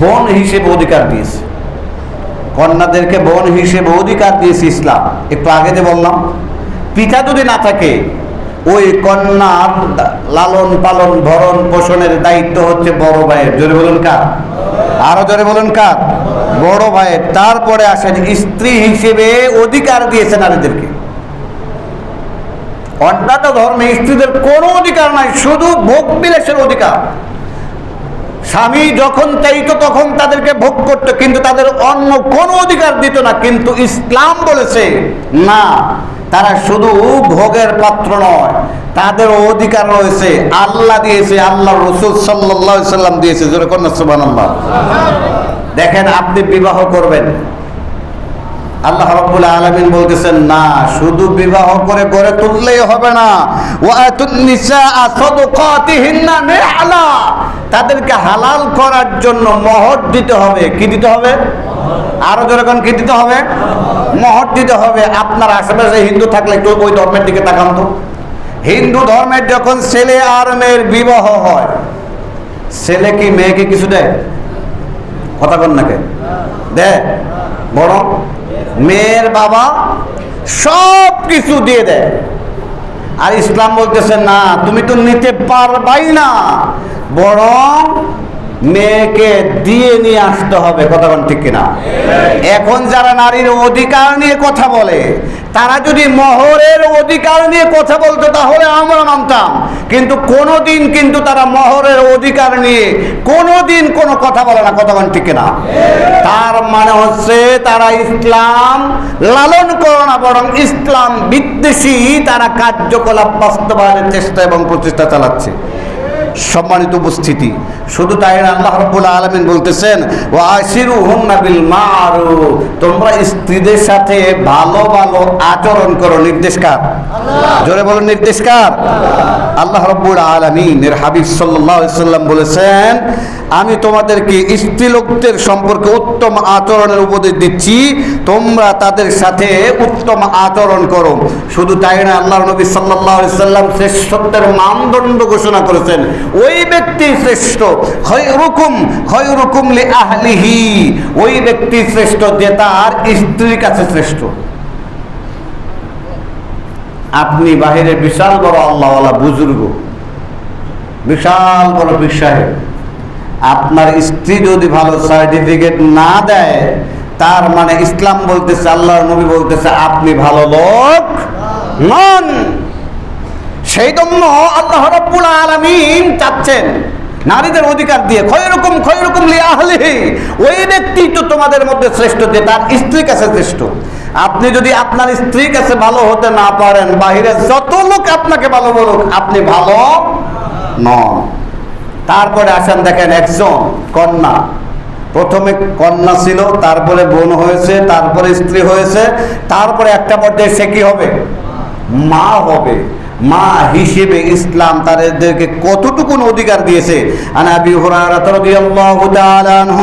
বোন হিসেবে অধিকার দিয়েছে, কন্যাদেরকে বোন হিসেবে অধিকার দিয়েছে ইসলাম। একটু আগে যে বললাম, পিতা যদি না থাকে ওই কন্যার লালন পালন ভরণ পোষণের দায়িত্ব হচ্ছে বড় ভাইয়ের। জোরে বলুন কার? আরো জোরে বলুন কার? বড় ভাইয়ের। তারপরে আসেন স্ত্রী হিসেবে অধিকার দিয়েছে নারীদেরকে। অন্যান্য ধর্মে স্ত্রীদের কোনো অধিকার নাই, শুধু ভোগ বিলাসের অধিকার। স্বামী যখন চাইতো তখন তাদেরকে ভোগ করত, কিন্তু তাদের অন্য কোনো অধিকার দিত না। কিন্তু ইসলাম বলেছে না, তারা শুধু ভোগের পাত্র নয়, তাদের অধিকার রয়েছে। আল্লাহ দিয়েছে, আল্লাহ রাসূল সাল্লাল্লাহু আলাইহি সাল্লাম দিয়েছে। জোরে কোন সুবহানাল্লাহ। দেখেন, আপনি বিবাহ করবেন, আল্লাহ রাব্বুল আলামিন বলতেছেন না, শুধু বিবাহ করে গড়ে তুললেই হবে না। ওয়াতুন নিসা সাদকাতিহিন্না নিহলা, তাদেরকে হালাল করার জন্য মোহর দিতে হবে। কি দিতে হবে? আরো যখন কি দিতে হবে? মোহর দিতে হবে। আপনার আশেপাশে হিন্দু থাকলে একটু ওই ধর্মের দিকে তাকান তো। হিন্দু ধর্মের যখন ছেলে আর মেয়ের বিবাহ হয়, ছেলে কি মেয়েকে কিছু দেয়? কথা বল নাকি? দেয়? বরং মেয়ের বাবা সব কিছু দিয়ে দেয়। আর ইসলাম বলতেছে না, তুমি তো নিতে পারবাই না, বরং মেয়েকে দিয়ে নিয়ে আসতে হবে। কথা বল ঠিক কিনা? এখন যারা নারীর অধিকার নিয়ে কথা বলে, তারা যদি মোহরের অধিকার নিয়ে কথা বলতো তাহলে আমরা মানতাম, কিন্তু কোনোদিন কিন্তু তারা মোহরের অধিকার নিয়ে কোনোদিন কোনো কথা বলে না। কথা বল ঠিক কিনা? তার মানে হচ্ছে তারা ইসলাম লালন করে না, বরং ইসলাম বিদ্বেষী তারা কার্যকলাপ বাস্তবায়নের চেষ্টা এবং প্রচেষ্টা চালাচ্ছে। সম্মানিত উপস্থিতি, শুধু তাই না, আল্লাহ রাব্বুল আলামিন বলতেছেন ওয়াশিরুহুন্না বিল মারুফ, তোমরা স্ত্রীদের সাথে ভালো ভালো আচরণ করো। নির্দেশ কার? জোরে বলুন, নির্দেশ কার? আল্লাহ রাব্বুল আলামিনের হাবিব সাল্লাল্লাহু আলাইহি সাল্লাম বলেছেন, আমি তোমাদেরকে স্ত্রীলোকদের সম্পর্কে উত্তম আচরণের উপদেশ দিচ্ছি, তোমরা তাদের সাথে উত্তম আচরণ করো। শুধু তাই না, আল্লাহর নবী সাল্লাল্লাহু আলাইহি সাল্লাম শ্রেষ্ঠত্বের মানদণ্ড ঘোষণা করেছেন। ওই ব্যক্তি শ্রেষ্ঠ, খায়রুকুম লিআহলিহি, ওই ব্যক্তি শ্রেষ্ঠ যে তার স্ত্রীর কাছে শ্রেষ্ঠ। আপনি বাহিরে বিশাল বড় আল্লাহওয়ালা বুজুর্গ, বিশাল বড় পীর সাহেব, আপনার স্ত্রী যদি ভালো সার্টিফিকেট না দেয়, তার মানে ইসলাম বলতেছে, আল্লাহর নবী বলতেছে আপনি ভালো লোক নন। সেই জন্য আল্লাহ রাব্বুল আলামিন চাচ্ছেন নারীদের অধিকার দিয়ে খায়রুকুম লিআহলিহি, ওই ব্যক্তি তো তোমাদের মধ্যে শ্রেষ্ঠ যে তার স্ত্রীর কাছে শ্রেষ্ঠ। আপনি যদি আপনার স্ত্রীর কাছে ভালো হতে না পারেন, বাহিরে যত লোক আপনাকে ভালো বলুক, আপনি ভালো নন। তারপরে আসেন, দেখেন একজন কন্যা, প্রথমে কন্যা ছিল, তারপরে বোন হয়েছে, তারপরে স্ত্রী হয়েছে, তারপরে একটা পর্যায়ে সে কি হবে? মা হবে। মা হিসেবে ইসলাম তাদেরকে কতটুকু অধিকার দিয়েছে। আন আবি হুরায়রা রাদিয়াল্লাহু তাআলা আনহু